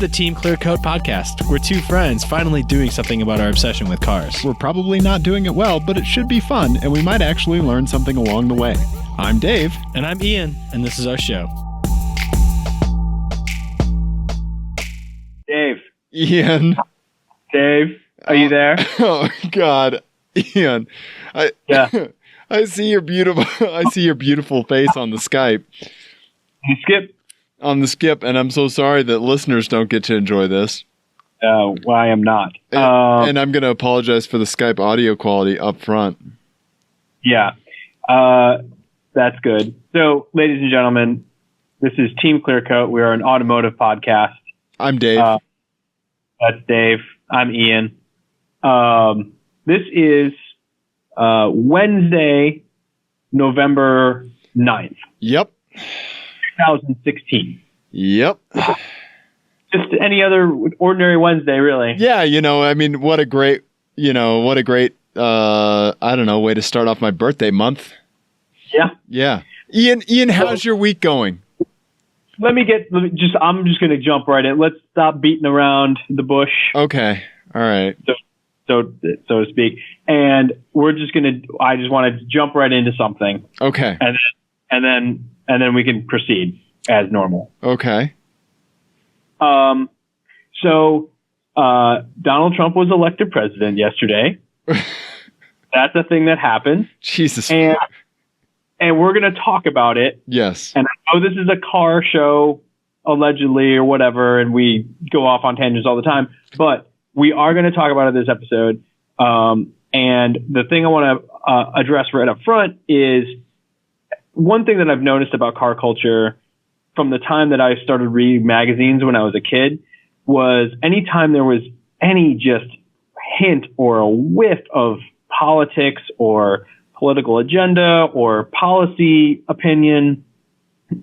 the TeamClearCoat podcast. We're two friends finally doing something about our obsession with cars. We're probably not doing it well, but it should be fun, and we might actually learn something along the way. I'm Dave. And I'm Ian, and this is our show. Dave. Ian. Dave, are you there? Oh, God. Ian. I see your beautiful face on the Skype. You skip? On the skip, and I'm so sorry that listeners don't get to enjoy this. Well, I am not. And I'm going to apologize for the Skype audio quality up front. Yeah, that's good. So, ladies and gentlemen, this is TeamClearCoat. We are an automotive podcast. I'm Dave. That's Dave. I'm Ian. This is Wednesday, November 9th. Yep. 2016. Yep. Just any other ordinary Wednesday, really. Yeah, I mean, what a great, I don't know, way to start off my birthday month. Yeah. Yeah. Ian, how's your week going? I'm just going to jump right in. Let's stop beating around the bush. Okay. All right. So to speak. And I just want to jump right into something. Okay. And then we can proceed as normal. Okay. So Donald Trump was elected president yesterday. That's a thing that happened. Jesus. And we're going to talk about it. Yes. And I know this is a car show, allegedly, or whatever, and we go off on tangents all the time. But we are going to talk about it this episode. And the thing I want to address right up front is one thing that I've noticed about car culture from the time that I started reading magazines when I was a kid was anytime there was any just hint or a whiff of politics or political agenda or policy opinion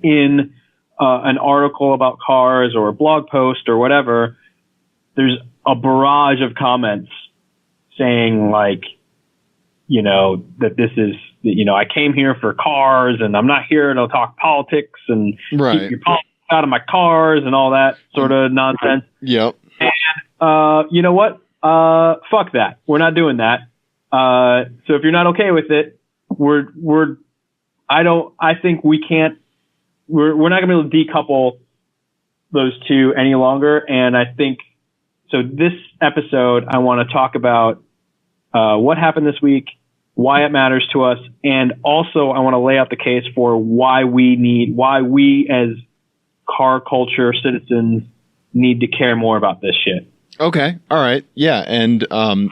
in an article about cars or a blog post or whatever, there's a barrage of comments saying like, that this is, I came here for cars and I'm not here to talk politics and keep your politics out of my cars and all that sort of nonsense. Yep. And, you know what? Fuck that. We're not doing that. So if you're not okay with it, we're not going to be able to decouple those two any longer. And I think, so this episode, I want to talk about, what happened this week, why it matters to us, and also I want to lay out the case for why we as car culture citizens need to care more about this shit. Okay. All right. Yeah. And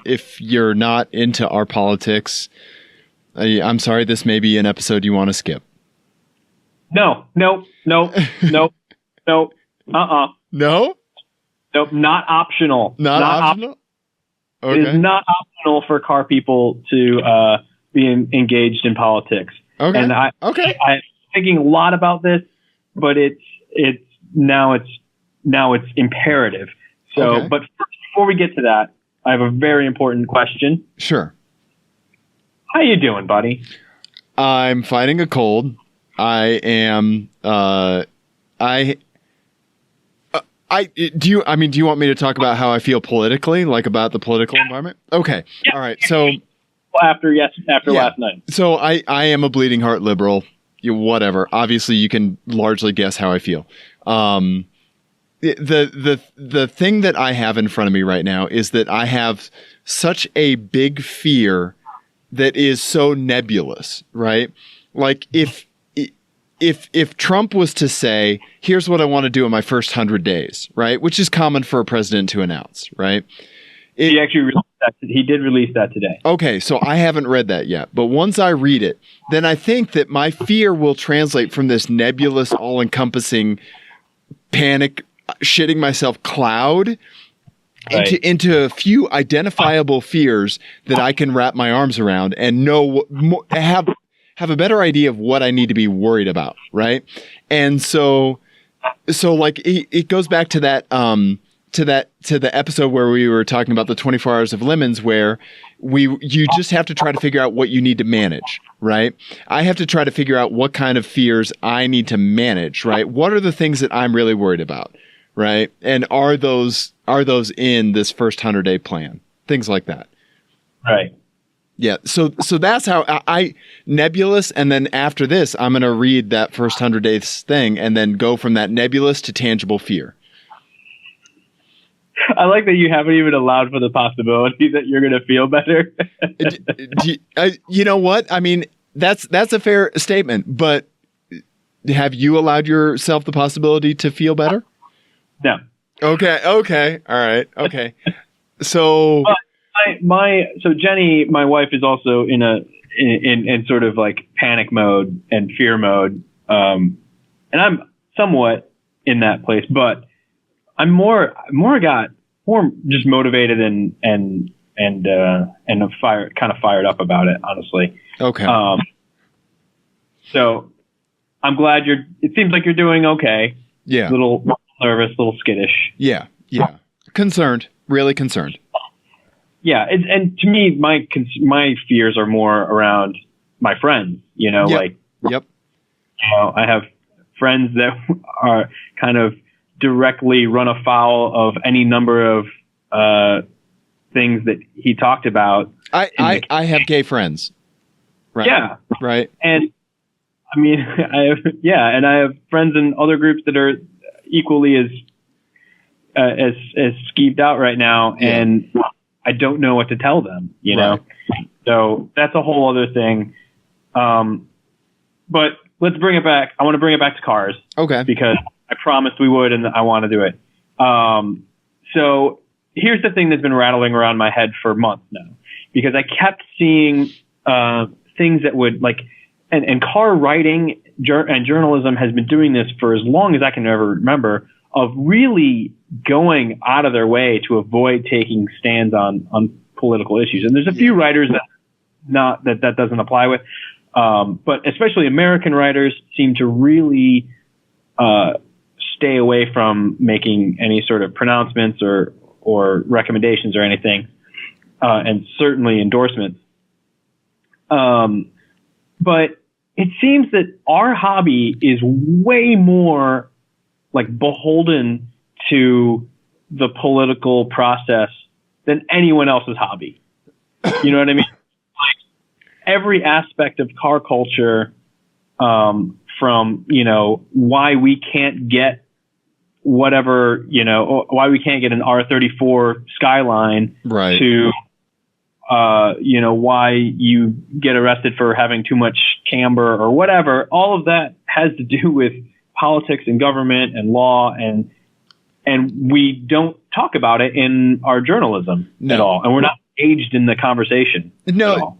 if you're not into our politics, I'm sorry, this may be an episode you want to skip. No. No? No? Nope, not optional. Not optional? Okay. It is not optional for car people to be engaged in politics. Okay. And I'm thinking a lot about this, but it's imperative. So, okay. But before we get to that, I have a very important question. Sure. How you doing, buddy? I'm fighting a cold. I am. Do you want me to talk about how I feel politically, like about the political environment? Okay. Yeah. All right. So after last night. So I am a bleeding heart liberal. Whatever. Obviously, you can largely guess how I feel. The thing that I have in front of me right now is that I have such a big fear that is so nebulous, right? Like if Trump was to say, here's what I want to do in my first 100 days, right? Which is common for a president to announce, right? He actually released that. He did release that today. Okay, so I haven't read that yet. But once I read it, then I think that my fear will translate from this nebulous, all-encompassing panic, shitting myself cloud into a few identifiable fears that I can wrap my arms around and have a better idea of what I need to be worried about, right? And so like it goes back to that to the episode where we were talking about the 24 hours of lemons, where you just have to try to figure out what you need to manage, right? I have to try to figure out what kind of fears I need to manage, right? What are the things that I'm really worried about, right? And are those in this first 100-day plan? Things like that. Right. Yeah. So that's how I nebulous. And then after this, I'm going to read that first 100 days thing and then go from that nebulous to tangible fear. I like that you haven't even allowed for the possibility that you're going to feel better. You know what? I mean, that's a fair statement, but have you allowed yourself the possibility to feel better? No. Okay. All right. So so Jenny, my wife, is also in sort of like panic mode and fear mode. And I'm somewhat in that place, but I'm more just motivated and fired up about it, honestly. Okay. So I'm glad it seems like you're doing okay. Yeah. A little nervous, a little skittish. Yeah. Concerned, really concerned. Yeah. And to me, my fears are more around my friends, Yep. I have friends that are kind of directly run afoul of any number of things that he talked about. I have gay friends. Right. Yeah. Right. And I mean, I have friends in other groups that are equally as skeeved out right now, and I don't know what to tell them, know? So that's a whole other thing. But let's bring it back. I want to bring it back to cars. Okay. Because I promised we would, and I want to do it. So here's the thing that's been rattling around my head for months now, because I kept seeing things that would and car writing and journalism has been doing this for as long as I can ever remember, of really going out of their way to avoid taking stands on political issues. And there's a few writers that doesn't apply with, but especially American writers seem to really stay away from making any sort of pronouncements or recommendations or anything, and certainly endorsements. But it seems that our hobby is way more beholden to the political process than anyone else's hobby. You know what I mean? Every aspect of car culture, from, why we can't get whatever, why we can't get an R34 Skyline, right, to, why you get arrested for having too much camber or whatever. All of that has to do with politics and government and law, and we don't talk about it in our journalism at all. And we're not engaged in the conversation. No.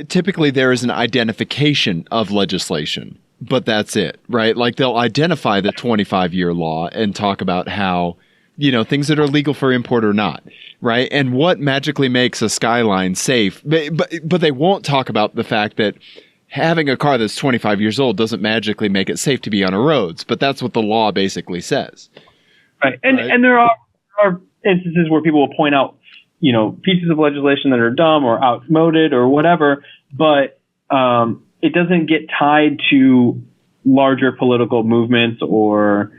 Typically there is an identification of legislation, but that's it, right? Like they'll identify the 25-year law and talk about how, things that are legal for import or not, right? And what magically makes a Skyline safe. But they won't talk about the fact that having a car that's 25 years old doesn't magically make it safe to be on our roads. But that's what the law basically says. Right. And there are instances where people will point out, pieces of legislation that are dumb or outmoded or whatever, but it doesn't get tied to larger political movements or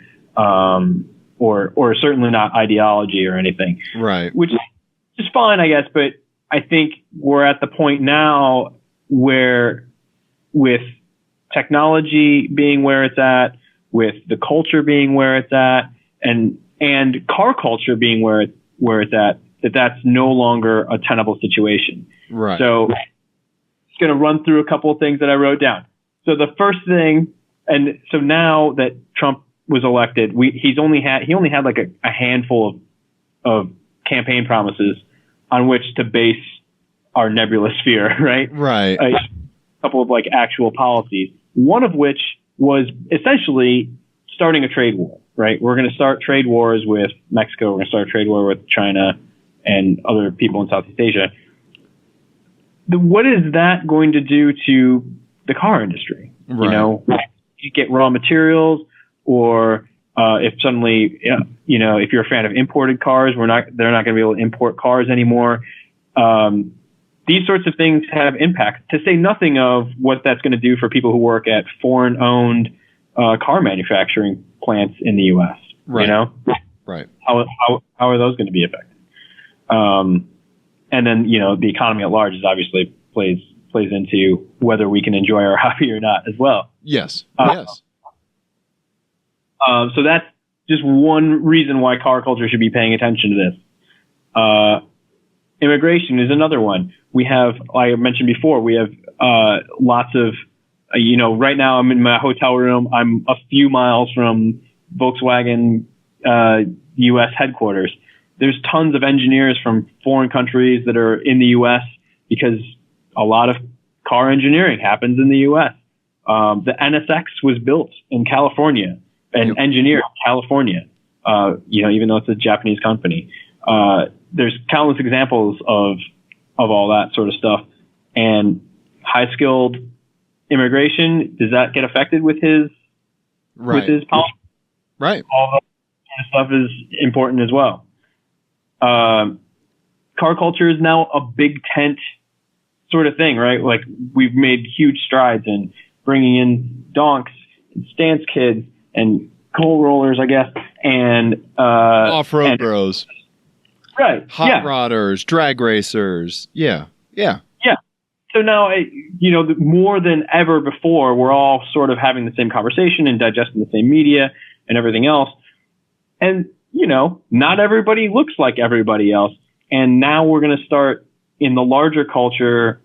certainly not ideology or anything. Right. Which is fine, I guess, but I think we're at the point now where, with technology being where it's at, with the culture being where it's at, and car culture being where it's at, that's no longer a tenable situation. Right. So just going to run through a couple of things that I wrote down. So the first thing, and so now that Trump was elected, he only had like a handful of campaign promises on which to base our nebulous fear, right? Right. A couple of actual policies, one of which was essentially starting a trade war, right? We're going to start trade wars with Mexico. We're going to start a trade war with China and other people in Southeast Asia. What is that going to do to the car industry? Right. You get raw materials, or if suddenly, if you're a fan of imported cars, they're not going to be able to import cars anymore. These sorts of things have impact, to say nothing of what that's going to do for people who work at foreign-owned car manufacturing plants in the U.S. Right. Right. How are those going to be affected? And then, the economy at large is obviously plays into whether we can enjoy our hobby or not as well. Yes. Yes. So that's just one reason why car culture should be paying attention to this. Immigration is another one. We have, like I mentioned before, we have lots of, right now I'm in my hotel room. I'm a few miles from Volkswagen U.S. headquarters. There's tons of engineers from foreign countries that are in the U.S. because a lot of car engineering happens in the U.S. The NSX was built in California and engineered in California, even though it's a Japanese company. There's countless examples of all that sort of stuff. And high-skilled immigration, does that get affected with his policy? Right. All that kind of stuff is important as well. Car culture is now a big tent sort of thing, right? Like we've made huge strides in bringing in donks and stance kids and coal rollers, I guess, and off-road bros. Right. Hot rodders, drag racers. Yeah. So now, more than ever before, we're all sort of having the same conversation and digesting the same media and everything else. And, not everybody looks like everybody else. And now we're going to start in the larger culture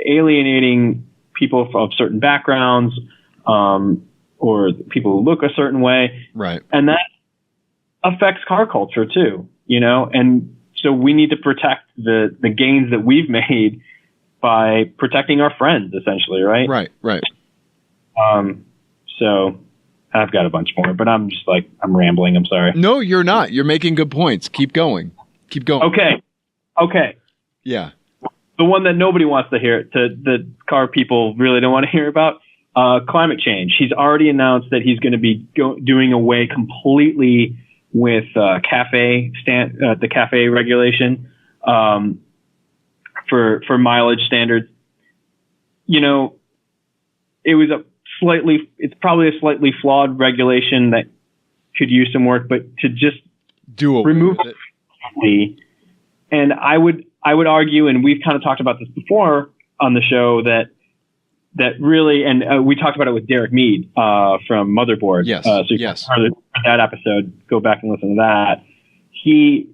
alienating people of certain backgrounds, or people who look a certain way. Right. And that affects car culture too, and so we need to protect the gains that we've made by protecting our friends, essentially, right? Right. So I've got a bunch more, but I'm just I'm rambling. I'm sorry. No, you're not. You're making good points. Keep going. Okay. Yeah. The one that nobody wants to hear, the car people really don't want to hear about, climate change. He's already announced that he's going to be doing away completely with the cafe regulation for mileage standards. It's probably a slightly flawed regulation that could use some work, but to just remove it completely. And I would argue, and we've kind of talked about this before on the show, that really, and we talked about it with Derek Mead from Motherboard. Yes. So for that episode, go back and listen to that. We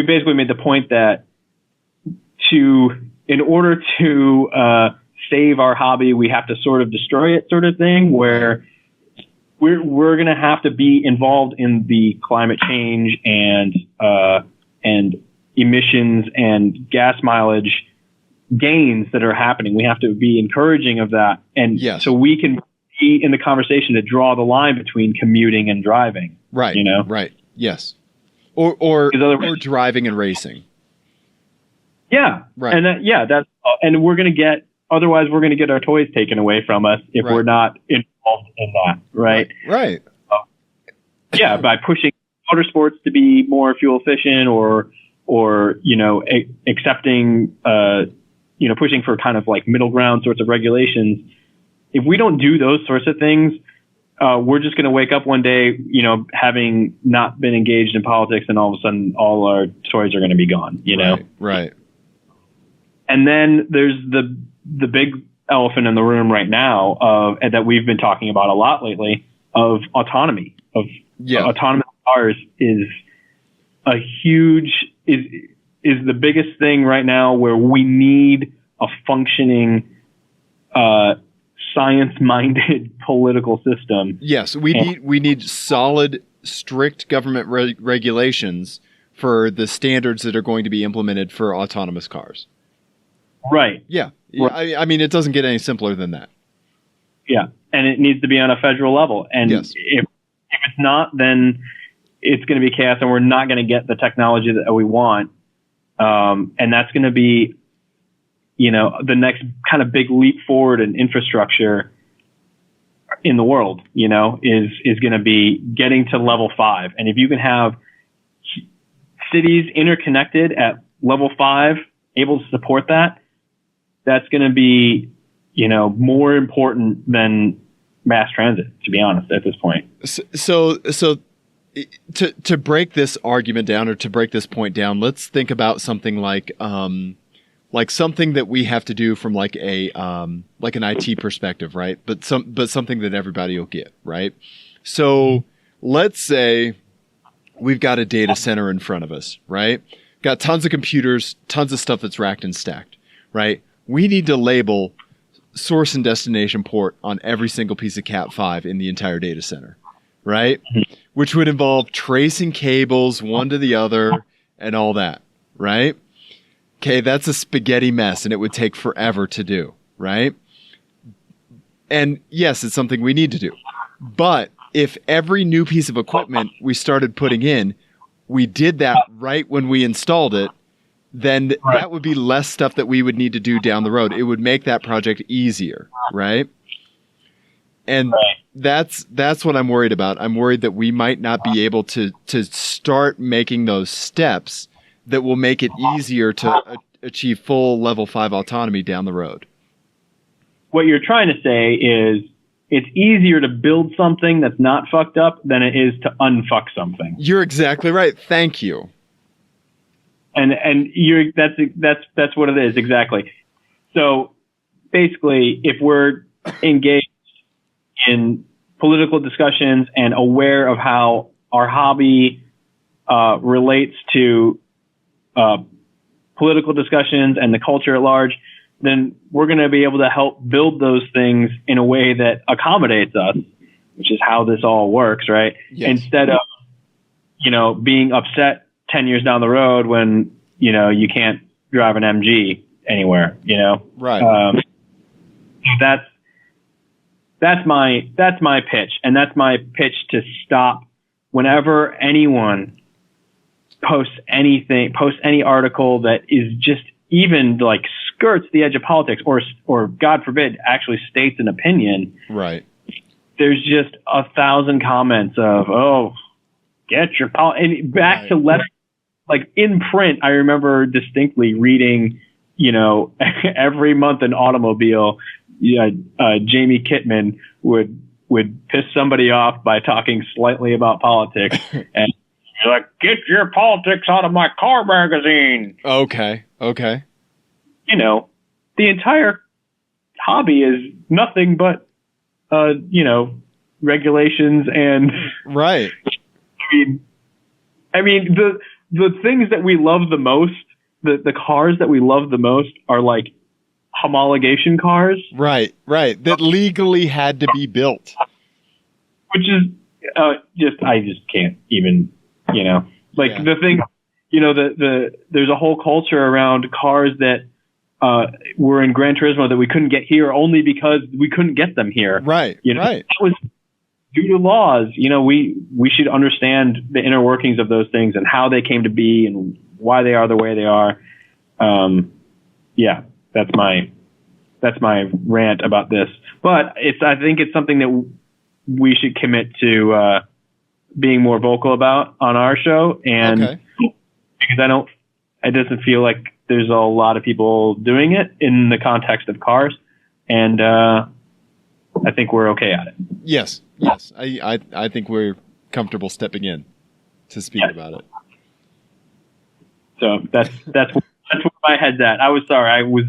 basically made the point that in order to save our hobby, we have to sort of destroy it, sort of thing, where we're going to have to be involved in the climate change and emissions and gas mileage gains that are happening. We have to be encouraging of that. And so we can be in the conversation to draw the line between commuting and driving. Right. Right. Yes. Or driving and racing. Yeah. Right. And and we're going to get our toys taken away from us if we're not involved in that. Right. Right. By pushing motorsports to be more fuel efficient or accepting, pushing for kind of like middle ground sorts of regulations. If we don't do those sorts of things, we're just going to wake up one day, having not been engaged in politics, and all of a sudden all our toys are going to be gone, Right. And then there's the big elephant in the room right now and that we've been talking about a lot lately of autonomy. Autonomous cars is a huge is the biggest thing right now, where we need a functioning science-minded political system. Yes, we need solid, strict government regulations for the standards that are going to be implemented for autonomous cars. Right. Yeah. I mean, it doesn't get any simpler than that. Yeah, and it needs to be on a federal level. And if it's not, then it's going to be chaos, and we're not going to get the technology that we want. And that's going to be, the next kind of big leap forward in infrastructure in the world, is going to be getting to level 5. And if you can have cities interconnected at level 5, able to support that, that's going to be, more important than mass transit, to be honest, at this point. So to break this argument down, or to break this point down, let's think about something like something that we have to do from like an IT perspective, right? But something that everybody will get, right? So let's say we've got a data center in front of us, right? Got tons of computers, tons of stuff that's racked and stacked, right? We need to label source and destination port on every single piece of Cat5 in the entire data center, right? Which would involve tracing cables one to the other and all that, right? Okay, that's a spaghetti mess, and it would take forever to do, right? And yes, it's something we need to do. But if every new piece of equipment we started putting in, we did that right when we installed it, then that would be less stuff that we would need to do down the road. It would make that project easier, right? And that's what I'm worried about. I'm worried that we might not be able to start making those steps that will make it easier to achieve full level 5 autonomy down the road. What you're trying to say is it's easier to build something that's not fucked up than it is to unfuck something. You're exactly right. Thank you. And that's what it is, exactly. So basically, if we're engaged in political discussions and aware of how our hobby relates to political discussions and the culture at large, then we're going to be able to help build those things in a way that accommodates us, which is how this all works, right? Yes. Instead of, being upset 10 years down the road when, you can't drive an MG anywhere, Right. That's my pitch. And that's my pitch to stop whenever anyone posts any article that is just even like skirts the edge of politics or God forbid actually states an opinion. Right. There's just 1,000 comments of, get your and back to letter, like in print. I remember distinctly reading, every month in Automobile, Jamie Kitman would piss somebody off by talking slightly about politics and you're like, get your politics out of my car magazine. Okay. The entire hobby is nothing but, regulations and right. I mean, the things that we love the most, the cars that we love the most are like homologation cars. Right. That legally had to be built. Which is I just can't even, the thing, there's a whole culture around cars that were in Gran Turismo that we couldn't get here only because we couldn't get them here. Right. Right. That was due to laws. We should understand the inner workings of those things and how they came to be and why they are the way they are. That's my rant about this. But I think it's something that we should commit to being more vocal about on our show, and because it doesn't feel like there's a lot of people doing it in the context of cars, and I think we're okay at it. Yes. I think we're comfortable stepping in to speak about it. So that's where my head's at. I was sorry. I was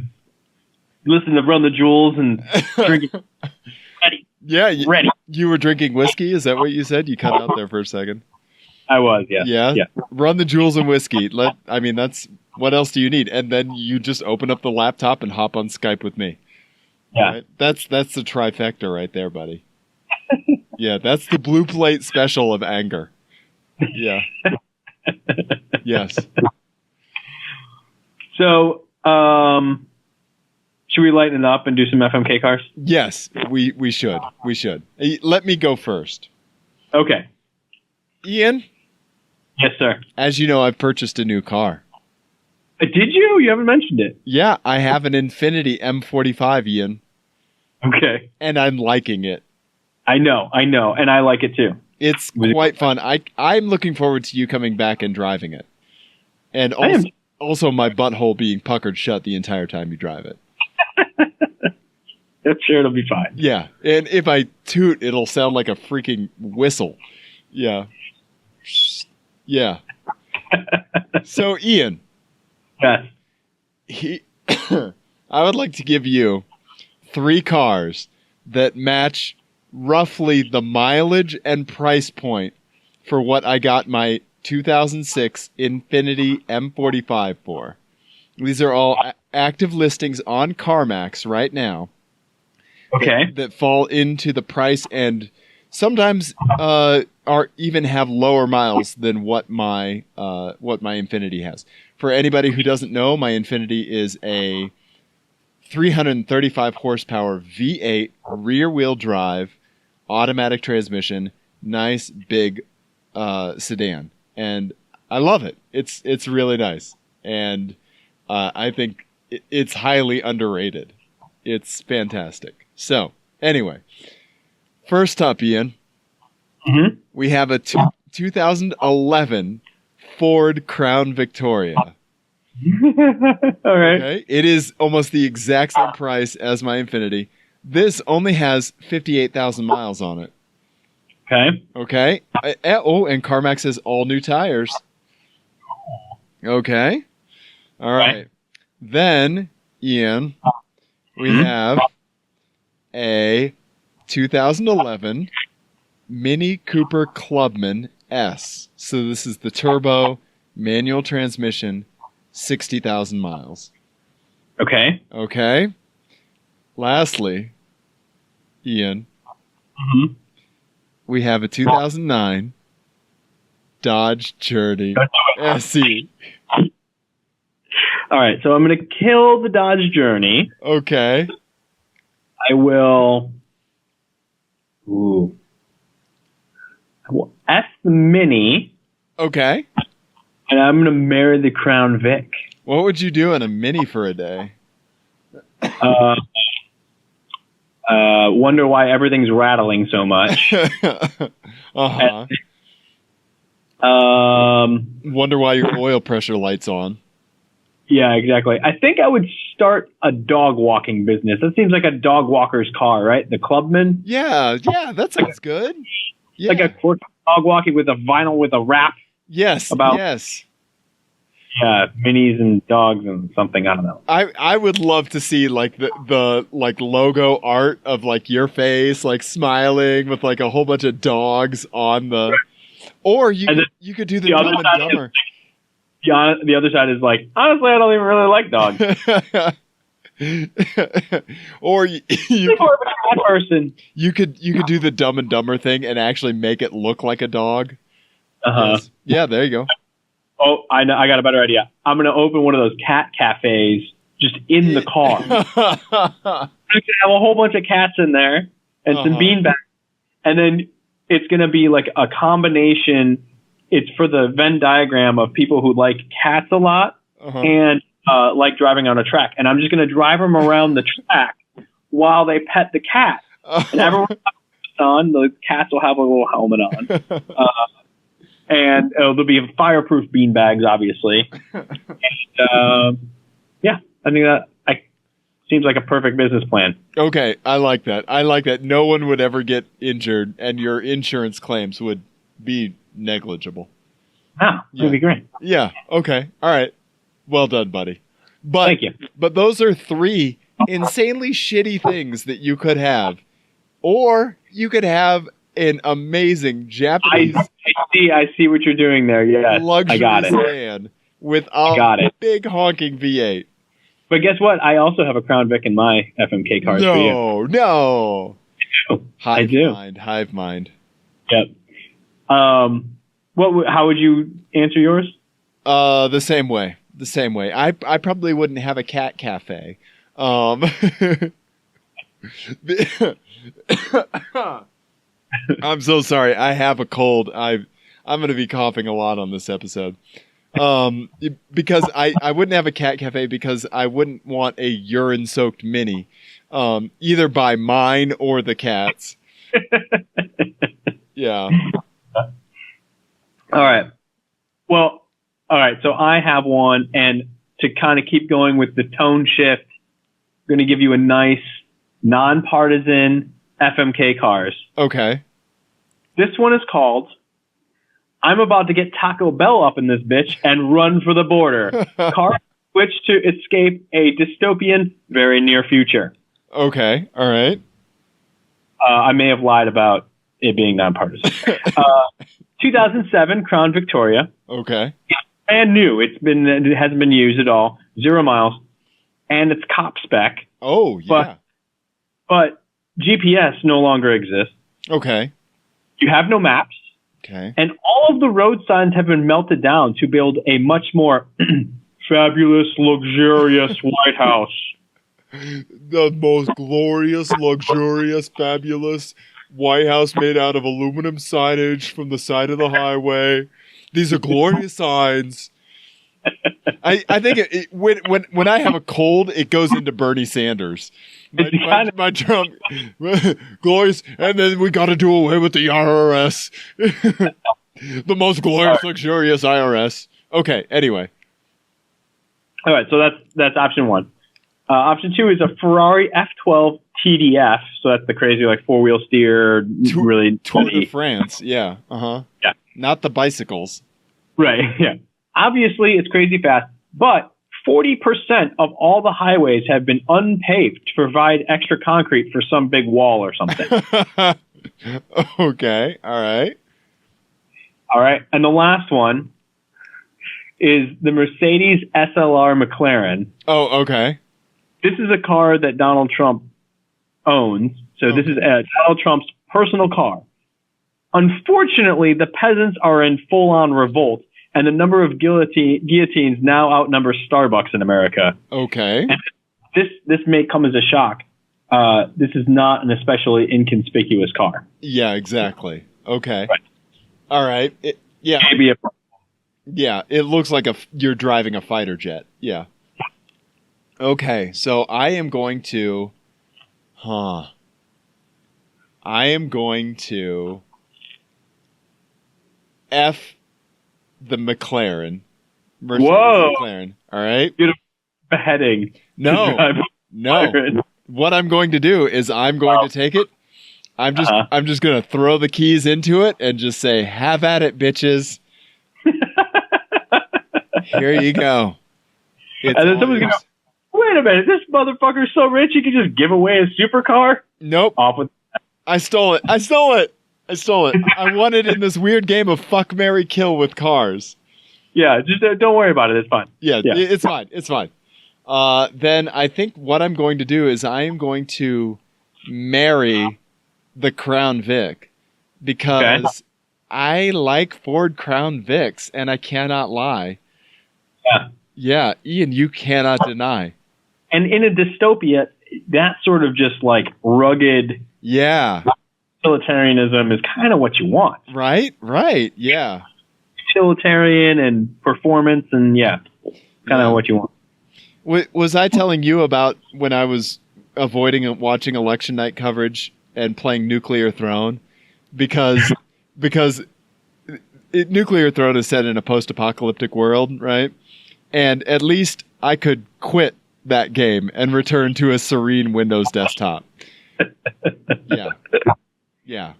listening to Run the Jewels and drinking. Ready. You were drinking whiskey? Is that what you said? You cut out there for a second. I was, yeah. Yeah? Run the Jewels and whiskey. That's what else do you need? And then you just open up the laptop and hop on Skype with me. Yeah. Right? That's the trifecta right there, buddy. Yeah, that's the blue plate special of anger. Yeah. Yes. So, should we lighten it up and do some FMK cars? Yes, we should. We should. Let me go first. Okay. Ian? Yes, sir. As you know, I've purchased a new car. Did you? You haven't mentioned it. Yeah, I have an Infiniti M45, Ian. Okay. And I'm liking it. I know, and I like it too. It's quite fun. I'm looking forward to you coming back and driving it. And also my butthole being puckered shut the entire time you drive it. I'm sure it'll be fine. Yeah, and if I toot, it'll sound like a freaking whistle. Yeah. Yeah. So, Ian. Yes. I would like to give you 3 cars that match roughly the mileage and price point for what I got my 2006 Infiniti M45 for. These are all active listings on CarMax right now. Okay. That fall into the price and sometimes are even have lower miles than what my Infiniti has. For anybody who doesn't know, my Infiniti is a 335 horsepower V8 rear wheel drive, automatic transmission, nice big sedan, and I love it. It's really nice, and I think it's highly underrated. It's fantastic. So anyway, first up, Ian, we have a 2011 Ford Crown Victoria. All right. Okay, it is almost the exact same price as my Infiniti. This only has 58,000 miles on it. Okay. Okay. And CarMax has all new tires. Okay. All right. Then, Ian, we have a 2011 Mini Cooper Clubman S. So this is the turbo manual transmission, 60,000 miles. Okay. Okay. Lastly, Ian, we have a 2009 Dodge Journey SE. All right. So I'm going to kill the Dodge Journey. Okay. I will. Ooh. I will F the Mini. Okay. And I'm going to marry the Crown Vic. What would you do in a Mini for a day? Wonder why everything's rattling so much. Uh-huh. Wonder why your oil pressure light's on. Yeah, exactly. I think I would start a dog walking business. That seems like a dog walker's car, right? The Clubman. Yeah, that sounds good. Yeah. Like a quirky dog walking with a vinyl with a wrap. Yes. Yes. Yeah, minis and dogs and something. I don't know. I would love to see like the like logo art of like your face like smiling with like a whole bunch of dogs on the. Or you could do the Dumb and Dumber. The other side is like, honestly, I don't even really like dogs. Or you more of a cat person. You could do the Dumb and Dumber thing and actually make it look like a dog. Yes. Yeah, there you go. Oh, I know. I got a better idea. I'm going to open one of those cat cafes just in the car. I can have a whole bunch of cats in there and some beanbags. And then it's going to be like a combination. It's for the Venn diagram of people who like cats a lot and like driving on a track. And I'm just going to drive them around the track while they pet the cat. And everyone on the cats will have a little helmet on. And there'll be fireproof beanbags, obviously. And, yeah, I think that seems like a perfect business plan. Okay, I like that. No one would ever get injured, and your insurance claims would be negligible. Ah, that'd be great. Yeah, okay. All right. Well done, buddy. Thank you. But those are 3 insanely shitty things that you could have. Or you could have an amazing Japanese I see what you're doing there. Yes, luxury I got it. sedan with a big honking V8. But guess what? I also have a Crown Vic in my FMK cars for you. No. I do. Hive mind. Yep. How would you answer yours? The same way. I probably wouldn't have a cat cafe. I'm so sorry. I have a cold. I'm going to be coughing a lot on this episode. Because I wouldn't have a cat cafe because I wouldn't want a urine-soaked Mini, either by mine or the cats. Yeah. All right. Well, all right. So I have one, and to kind of keep going with the tone shift, I'm going to give you a nice nonpartisan FMK cars. Okay. This one is called I'm about to get Taco Bell up in this bitch and run for the border. Cars switch to escape a dystopian, very near future. Okay. All right. I may have lied about it being nonpartisan. 2007 Crown Victoria. Okay. Brand new. It hasn't been used at all. 0 miles. And it's cop spec. Oh, yeah. But GPS no longer exists. Okay. You have no maps. Okay. And all of the road signs have been melted down to build a much more fabulous, luxurious White House. The most glorious, luxurious, fabulous White House made out of aluminum signage from the side of the highway. These are glorious signs. I think when I have a cold, it goes into Bernie Sanders. My Trump, glorious, and then we got to do away with the IRS. The most glorious, luxurious IRS. Okay, anyway. All right, so that's option one. Option two is a Ferrari F12 TDF. So that's the crazy, like, four-wheel steer, really Tour de France, yeah. Uh-huh. Yeah. Not the bicycles. Right, yeah. Obviously, it's crazy fast, but 40% of all the highways have been unpaved to provide extra concrete for some big wall or something. Okay, all right. All right, and the last one is the Mercedes SLR McLaren. Oh, okay. This is a car that Donald Trump owns. So This is Donald Trump's personal car. Unfortunately, the peasants are in full-on revolt, and the number of guillotines now outnumbers Starbucks in America. Okay. And this may come as a shock. This is not an especially inconspicuous car. Yeah, exactly. Okay. Right. All right. Yeah. Maybe Yeah, it looks like you're driving a fighter jet. Yeah. Okay, so I am going to F the McLaren. Mercedes Whoa. McLaren. All right. Beautiful beheading. No. What I'm going to do is I'm going to take it. I'm just going to throw the keys into it and just say, "Have at it, bitches." Here you go. And then someone's going to go, "Wait a minute, this motherfucker's so rich he can just give away his supercar?" Nope. Off with I stole it. I won it in this weird game of fuck, marry, kill with cars. Yeah, just don't worry about it. It's fine. Yeah. It's fine. It's fine. Then I think what I'm going to do is I am going to marry the Crown Vic because I like Ford Crown Vics and I cannot lie. Yeah. Yeah, Ian, you cannot deny. And in a dystopia, that sort of just like rugged utilitarianism is kind of what you want. Right, yeah. Utilitarian and performance and kind of what you want. Was I telling you about when I was avoiding watching election night coverage and playing Nuclear Throne? Because Nuclear Throne is set in a post-apocalyptic world, right? And at least I could quit that game and return to a serene Windows desktop. Yeah.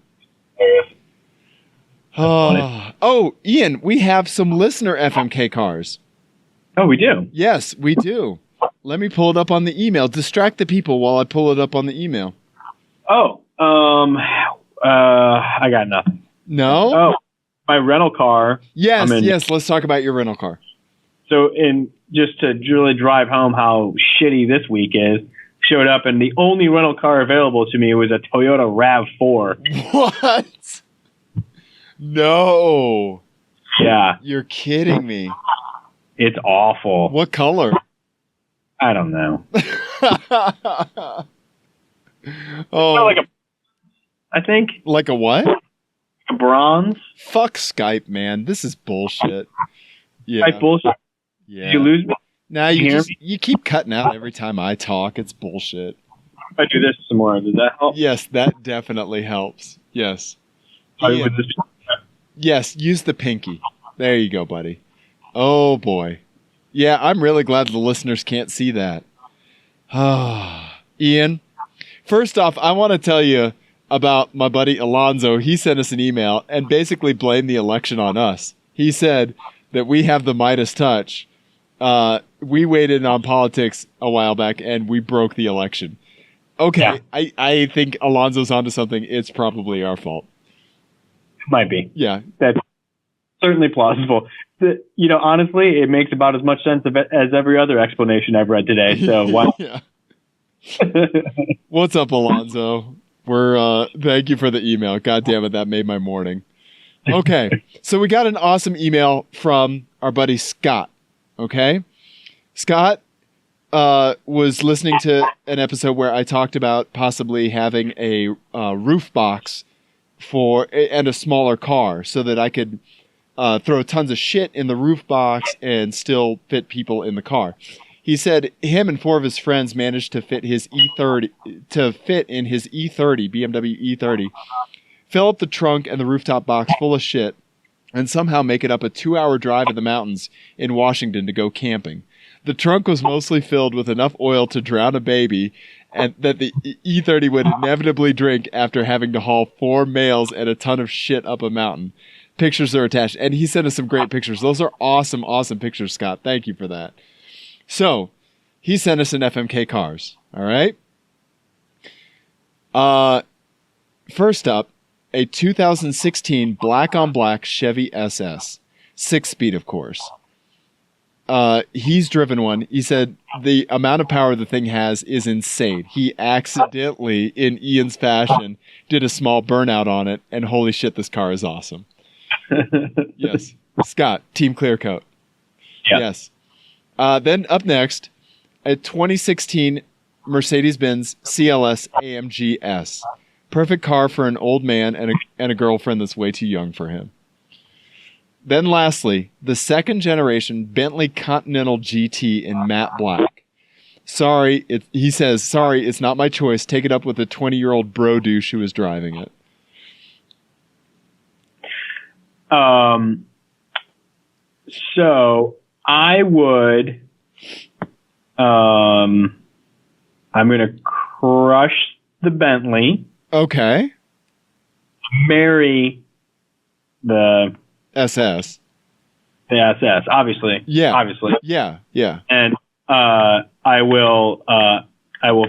Oh, Ian, we have some listener FMK cars. Oh, we do? Yes, we do. Let me pull it up on the email. Distract the people while I pull it up on the email. Oh, I got nothing. No? Oh, my rental car. Yes, let's talk about your rental car. So, just to really drive home how shitty this week is, showed up and the only rental car available to me was a Toyota RAV4. What? No. Yeah. You're kidding me. It's awful. What color? I don't know. Oh. I think. Like a what? A bronze. Fuck Skype, man. This is bullshit. Yeah. Skype bullshit. Yeah. Did you lose me? Now you keep cutting out every time I talk. It's bullshit. If I do this some more, does that help? Yes, that definitely helps. Yes. Ian, yes, use the pinky. There you go, buddy. Oh, boy. Yeah, I'm really glad the listeners can't see that. Ian, first off, I want to tell you, about my buddy Alonzo. He sent us an email and basically blamed the election on us. He said that we have the Midas touch. We weighed in on politics a while back and we broke the election. Okay, yeah. I think Alonzo's onto something. It's probably our fault. Might be. Yeah. That's certainly plausible. Honestly, it makes about as much sense as every other explanation I've read today. So why? Yeah. What's up, Alonzo? Thank you for the email. God damn it, that made my morning. Okay, so we got an awesome email from our buddy Scott. Okay, Scott was listening to an episode where I talked about possibly having a roof box and a smaller car so that I could throw tons of shit in the roof box and still fit people in the car. He said him and 4 of his friends managed to fit in his E30 BMW E30, fill up the trunk and the rooftop box full of shit, and somehow make it up a 2-hour drive in the mountains in Washington to go camping. The trunk was mostly filled with enough oil to drown a baby, and that the E30 would inevitably drink after having to haul 4 males and a ton of shit up a mountain. Pictures are attached, and he sent us some great pictures. Those are awesome, awesome pictures, Scott. Thank you for that. So, he sent us an FMK cars. All right. First up, a 2016 black on black Chevy SS, 6-speed, of course. He's driven one. He said the amount of power the thing has is insane. He accidentally, in Ian's fashion, did a small burnout on it, and holy shit, this car is awesome. Yes. Scott, TeamClearCoat. Yeah. Yes. Then up next, a 2016 Mercedes-Benz CLS AMG S. Perfect car for an old man and a girlfriend that's way too young for him. Then lastly, the second generation Bentley Continental GT in matte black. He says, sorry, it's not my choice. Take it up with the 20-year-old bro douche who is driving it. So I would, I'm going to crush the Bentley. Okay. Marry the SS. The SS, obviously. Yeah. Obviously. Yeah. Yeah. And I will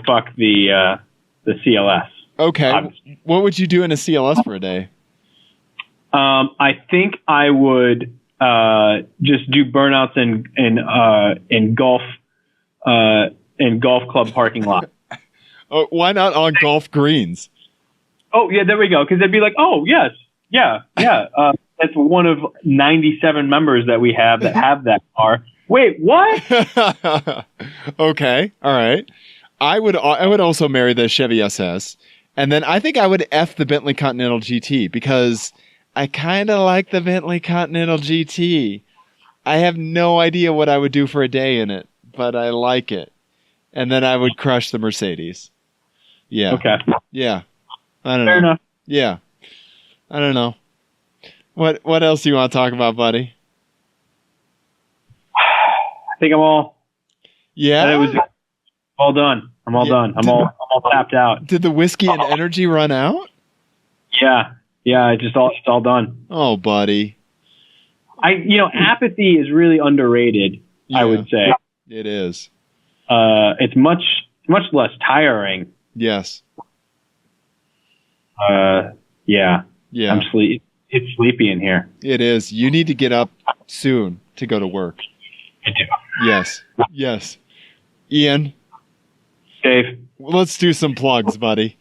fuck the CLS. Okay. Obviously. What would you do in a CLS for a day? I think I would just do burnouts in golf club parking lot. Oh, why not on golf greens? Oh yeah, there we go. Because they'd be like, oh yes, yeah. That's one of 97 members that we have that have that car. Wait, what? Okay, all right. I would also marry the Chevy SS, and then I think I would F the Bentley Continental GT because I kind of like the Bentley Continental GT. I have no idea what I would do for a day in it, but I like it. And then I would crush the Mercedes. Yeah. Okay. Yeah. I don't know. Fair enough. Yeah. I don't know. What else do you want to talk about, buddy? I think I'm all. Yeah. It was all done. I'm all done. I'm all tapped out. Did the whiskey and energy run out? Yeah. It's all done. Oh, buddy. Apathy is really underrated. Yeah, I would say it is. It's much less tiring. Yes. Yeah. Yeah. It's sleepy in here. It is. You need to get up soon to go to work. I do. Yes. Ian. Dave. Let's do some plugs, buddy.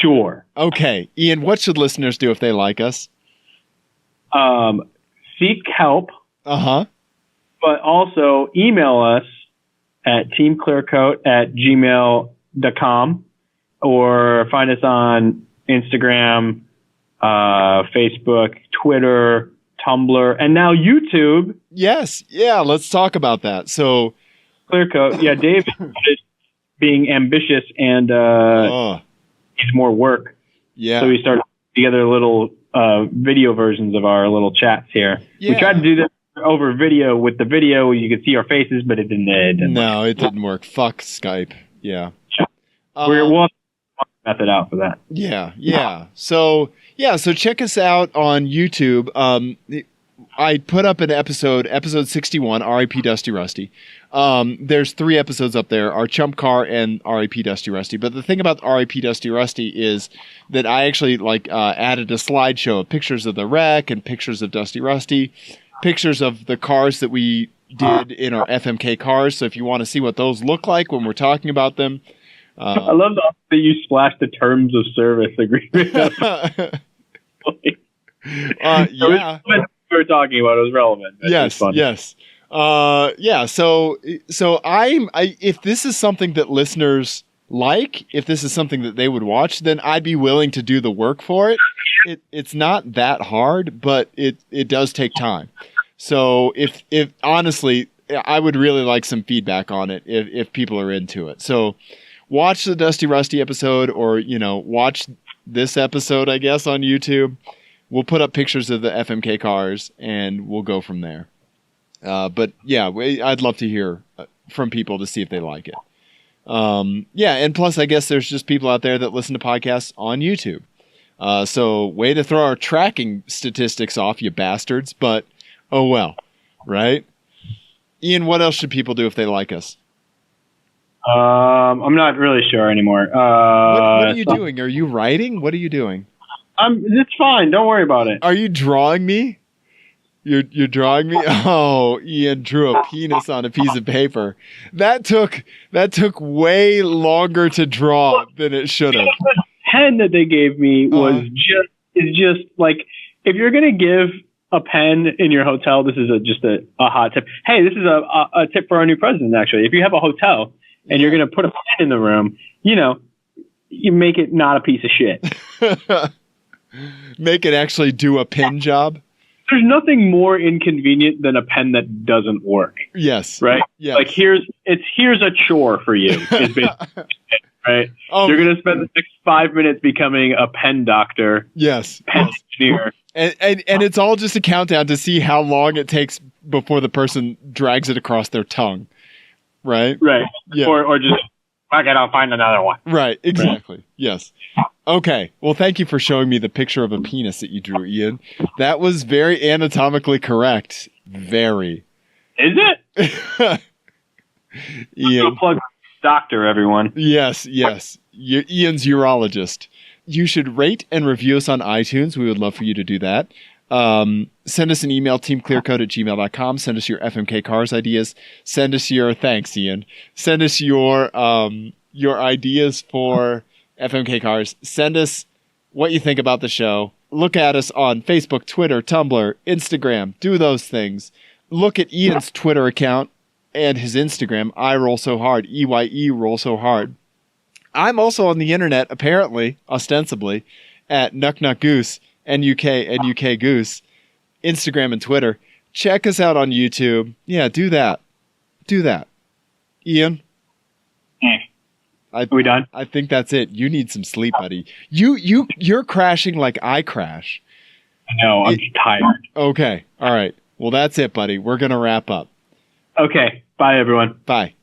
Sure. Okay. Ian, what should listeners do if they like us? Seek help. Uh-huh. But also email us at teamclearcoat@gmail.com or find us on Instagram, Facebook, Twitter, Tumblr, and now YouTube. Yes. Yeah, let's talk about that. So ClearCoat. Yeah, Dave is being ambitious and needs more work. Yeah. So we started together little video versions of our little chats here. Yeah. We tried to do this over video with the video. You could see our faces, but it didn't No, it didn't work. Fuck Skype. Yeah. We'll method out for that. Yeah. So check us out on YouTube. I put up an episode 61, R.I.P. Dusty Rusty. There's 3 episodes up there, our Chump Car and R.I.P. Dusty Rusty. But the thing about R.I.P. Dusty Rusty is that I actually added a slideshow of pictures of the wreck and pictures of Dusty Rusty, pictures of the cars that we did in our FMK cars. So if you want to see what those look like when we're talking about them. I love that you splashed the terms of service agreement. Yeah. We were talking about, it was relevant. Yes. So if this is something that listeners like, if this is something that they would watch, then I'd be willing to do the work for it. It's not that hard, but it does take time. So if honestly, I would really like some feedback on it if people are into it. So watch the Dusty Rusty episode, or watch this episode, I guess, on YouTube. We'll put up pictures of the FMK cars, and we'll go from there. But yeah, I'd love to hear from people to see if they like it. And plus, I guess there's just people out there that listen to podcasts on YouTube. So way to throw our tracking statistics off, you bastards. But oh well, right? Ian, what else should people do if they like us? I'm not really sure anymore. What are you doing? Are you writing? What are you doing? It's fine. Don't worry about it. Are you drawing me? You're drawing me? Oh, Ian drew a penis on a piece of paper. That took way longer to draw than it should have. The pen that they gave me was just like, if you're gonna give a pen in your hotel, this is just a hot tip. Hey, this is a tip for our new president. Actually, if you have a hotel and you're gonna put a pen in the room, you make it not a piece of shit. Make it actually do a pen job. There's nothing more inconvenient than a pen that doesn't work. Yes. Right? Yes. Like here's a chore for you. Is basically right? Oh, you're gonna spend the next 5 minutes becoming a pen doctor. Yes. Pen engineer. And it's all just a countdown to see how long it takes before the person drags it across their tongue. Right? Right. Yeah. Or just fuck it, I'll find another one. Right, exactly. Right. Yes. Okay. Well, thank you for showing me the picture of a penis that you drew, Ian. That was very anatomically correct. Very. Is it? Ian. Plug doctor, everyone. Yes. Ian's urologist. You should rate and review us on iTunes. We would love for you to do that. Send us an email, teamclearcoat@gmail.com. Send us your FMK cars ideas. Send us your, thanks, Ian. Send us your ideas for FMK cars. Send us what you think about the show. Look at us on Facebook, Twitter, Tumblr, Instagram. Do those things. Look at Ian's Twitter account and his Instagram. I roll so hard. EYE roll so hard. I'm also on the internet, apparently, ostensibly, at NuckNuckGoose, NUK Goose, Instagram and Twitter. Check us out on YouTube. Yeah, do that. Ian? Are we done? I think that's it. You need some sleep, buddy. You're crashing like I crash. No, I'm tired. Okay. All right. Well, that's it, buddy. We're going to wrap up. Okay. Bye, everyone. Bye.